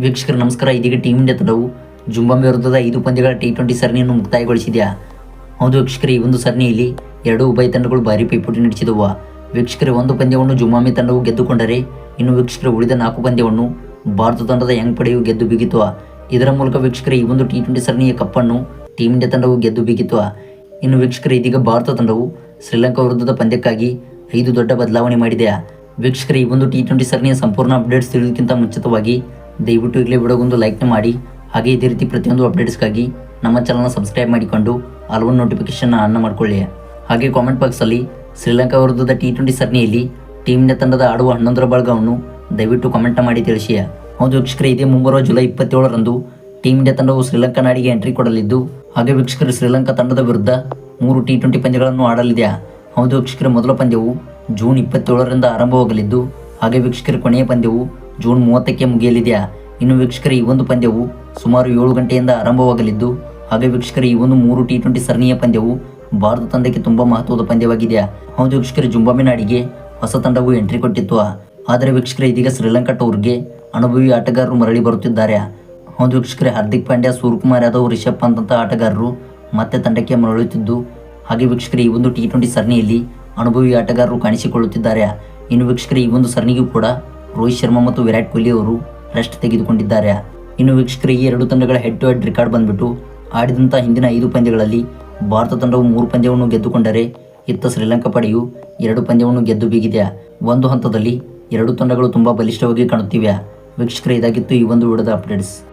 ವೀಕ್ಷಕರು ನಮಸ್ಕಾರ. ಇದೀಗ ಟೀಮ್ ಇಂಡಿಯಾ ತಂಡವು ಜಿಂಬಾಬ್ವೆ ವಿರುದ್ಧದ 5 ಪಂದ್ಯಗಳ T20 ಸರಣಿಯನ್ನು ಮುಕ್ತಾಯಗೊಳಿಸಿದೆಯಾ? ಹೌದು ವೀಕ್ಷಕರೇ, ಈ ಒಂದು ಸರಣಿಯಲ್ಲಿ ಎರಡು ಉಭಯ ತಂಡಗಳು ಭಾರಿ ಪೈಪೋಟಿ ನಡೆಸಿದವು. ವೀಕ್ಷಕರೇ, ಒಂದು ಪಂದ್ಯವನ್ನು ಜಿಂಬಾಬ್ವೆ ತಂಡವು ಗೆದ್ದುಕೊಂಡರೆ ಇನ್ನು ವೀಕ್ಷಕರೇ ಉಳಿದ 4 ಪಂದ್ಯವನ್ನು ಭಾರತ ತಂಡದ ಯಂಗ್ ಪಡೆಯು ಗೆದ್ದು ಬೀಗಿತು. ಇದರ ಮೂಲಕ ವೀಕ್ಷಕರೇ ಈ ಒಂದು T20 ಸರಣಿಯ ಕಪ್ಪನ್ನು ಟೀಮ್ ಇಂಡಿಯಾ ತಂಡವು ಗೆದ್ದು ಬೀಗಿತು. ಇನ್ನು ವೀಕ್ಷಕರೇ, ಇದೀಗ ಭಾರತ ತಂಡವು ಶ್ರೀಲಂಕಾ ವಿರುದ್ಧದ ಪಂದ್ಯಕ್ಕಾಗಿ 5 ದೊಡ್ಡ ಬದಲಾವಣೆ ಮಾಡಿದೆ. ವೀಕ್ಷಕರೇ, ಈ ಒಂದು T20 ಸರಣಿಯ ಸಂಪೂರ್ಣ ಅಪ್ಡೇಟ್ಸ್ ತಿಳಿಯೋದಕ್ಕಿಂತ ಮುಂಚಿತವಾಗಿ ದಯವಿಟ್ಟು ಈಗಲೇ ವಿಡಿಯೋಗೊಂದು ಲೈಕ್ನ ಮಾಡಿ, ಹಾಗೆ ಇದೇ ರೀತಿ ಪ್ರತಿಯೊಂದು ಅಪ್ಡೇಟ್ಸ್ಗಾಗಿ ನಮ್ಮ ಚಾನಲ್ನ ಸಬ್ಸ್ಕ್ರೈಬ್ ಮಾಡಿಕೊಂಡು ಆಲ್ವನ್ ನೋಟಿಫಿಕೇಶನ್ ಆನ್ ಮಾಡಿಕೊಳ್ಳಿ. ಹಾಗೆ ಕಾಮೆಂಟ್ ಬಾಕ್ಸಲ್ಲಿ ಶ್ರೀಲಂಕಾ ವಿರುದ್ಧದ T20 ಸರಣಿಯಲ್ಲಿ ಟೀಮ್ ಇಂಡಿಯಾ ತಂಡದ ಆಡುವ 11ರ ಬಳಗವನ್ನು ದಯವಿಟ್ಟು ಕಾಮೆಂಟ್ ಮಾಡಿ ತಿಳಿಸಿ. ಹೌದು ವೀಕ್ಷಕರೇ, ಇದೇ ಮುಂಬರುವ ಜುಲೈ 27ರಂದು ಟೀಮ್ ಇಂಡಿಯಾ ತಂಡವು ಶ್ರೀಲಂಕಾ ನಾಡಿಗೆ ಎಂಟ್ರಿ ಕೊಡಲಿದ್ದು, ಹಾಗೆ ವೀಕ್ಷಕರು ಶ್ರೀಲಂಕಾ ತಂಡದ ವಿರುದ್ಧ 3 T20 ಪಂದ್ಯಗಳನ್ನು ಆಡಲಿದೆ. ಹೌದು ವೀಕ್ಷಕರೇ, ಮೊದಲ ಪಂದ್ಯವು ಜೂನ್ 27ರಿಂದ ಆರಂಭವಾಗಲಿದ್ದು, ಹಾಗೆ ವೀಕ್ಷಕರ ಕೊನೆಯ ಪಂದ್ಯವು ಜೂನ್ 30ಕ್ಕೆ ಮುಗಿಯಲಿದೆ. ಇನ್ನು ವೀಕ್ಷಕರ ಈ ಒಂದು ಪಂದ್ಯವು ಸುಮಾರು 7 ಗಂಟೆಯಿಂದ ಆರಂಭವಾಗಲಿದ್ದು, ಹಾಗೆ ವೀಕ್ಷಕರ ಈ ಒಂದು 3 T20 ಸರಣಿಯ ಪಂದ್ಯವು ಭಾರತ ತಂಡಕ್ಕೆ ತುಂಬಾ ಮಹತ್ವದ ಪಂದ್ಯವಾಗಿದೆ. ಹೌದು ವೀಕ್ಷಕರ, ಜಿಂಬಾಬ್ವೆ ನಾಡಿಗೆ ಹೊಸ ತಂಡವು ಎಂಟ್ರಿ ಕೊಟ್ಟಿತ್ತು. ಆದರೆ ವೀಕ್ಷಕರ ಇದೀಗ ಶ್ರೀಲಂಕಾ ಟೂರ್ಗೆ ಅನುಭವಿ ಆಟಗಾರರು ಮರಳಿ ಬರುತ್ತಿದ್ದಾರೆ. ಹೌದು ವೀಕ್ಷಕರೇ, ಹಾರ್ದಿಕ್ ಪಾಂಡ್ಯ, ಸೂರ್ಯಕುಮಾರ್ ಯಾದವ್, ರಿಷಬ್ ಪಂತ್ ಅಂತ ಆಟಗಾರರು ಮತ್ತೆ ತಂಡಕ್ಕೆ ಮರಳುತ್ತಿದ್ದು, ಹಾಗೆ ವೀಕ್ಷಕರೇ ಈ ಒಂದು T20 ಸರಣಿಯಲ್ಲಿ ಅನುಭವಿ ಆಟಗಾರರು ಕಾಣಿಸಿಕೊಳ್ಳುತ್ತಿದ್ದಾರೆ. ಇನ್ನು ವೀಕ್ಷಕರೇ ಈ ಒಂದು ಸರಣಿಗೂ ಕೂಡ ರೋಹಿತ್ ಶರ್ಮಾ ಮತ್ತು ವಿರಾಟ್ ಕೊಹ್ಲಿ ಅವರು ರೆಸ್ಟ್ ತೆಗೆದುಕೊಂಡಿದ್ದಾರೆ. ಇನ್ನು ವೀಕ್ಷಕರೇ, ಈ ಎರಡು ತಂಡಗಳ ಹೆಡ್ ಟು ಹೆಡ್ ರೆಕಾರ್ಡ್ ಬಂದ್ಬಿಟ್ಟು ಆಡಿದಂಥ ಹಿಂದಿನ 5 ಪಂದ್ಯಗಳಲ್ಲಿ ಭಾರತ ತಂಡವು 3 ಪಂದ್ಯವನ್ನು ಗೆದ್ದುಕೊಂಡರೆ ಇತ್ತ ಶ್ರೀಲಂಕಾ ಪಡೆಯು 2 ಪಂದ್ಯವನ್ನು ಗೆದ್ದು ಬೀಗಿದೆ. ಒಂದು ಹಂತದಲ್ಲಿ ಎರಡು ತಂಡಗಳು ತುಂಬಾ ಬಲಿಷ್ಠವಾಗಿ ಕಾಣುತ್ತಿವೆ. ವೀಕ್ಷಕರೇ, ಇದಾಗಿತ್ತು ಈ ಒಂದು ವಿಡಿಯೋದ ಅಪ್ಡೇಟ್ಸ್.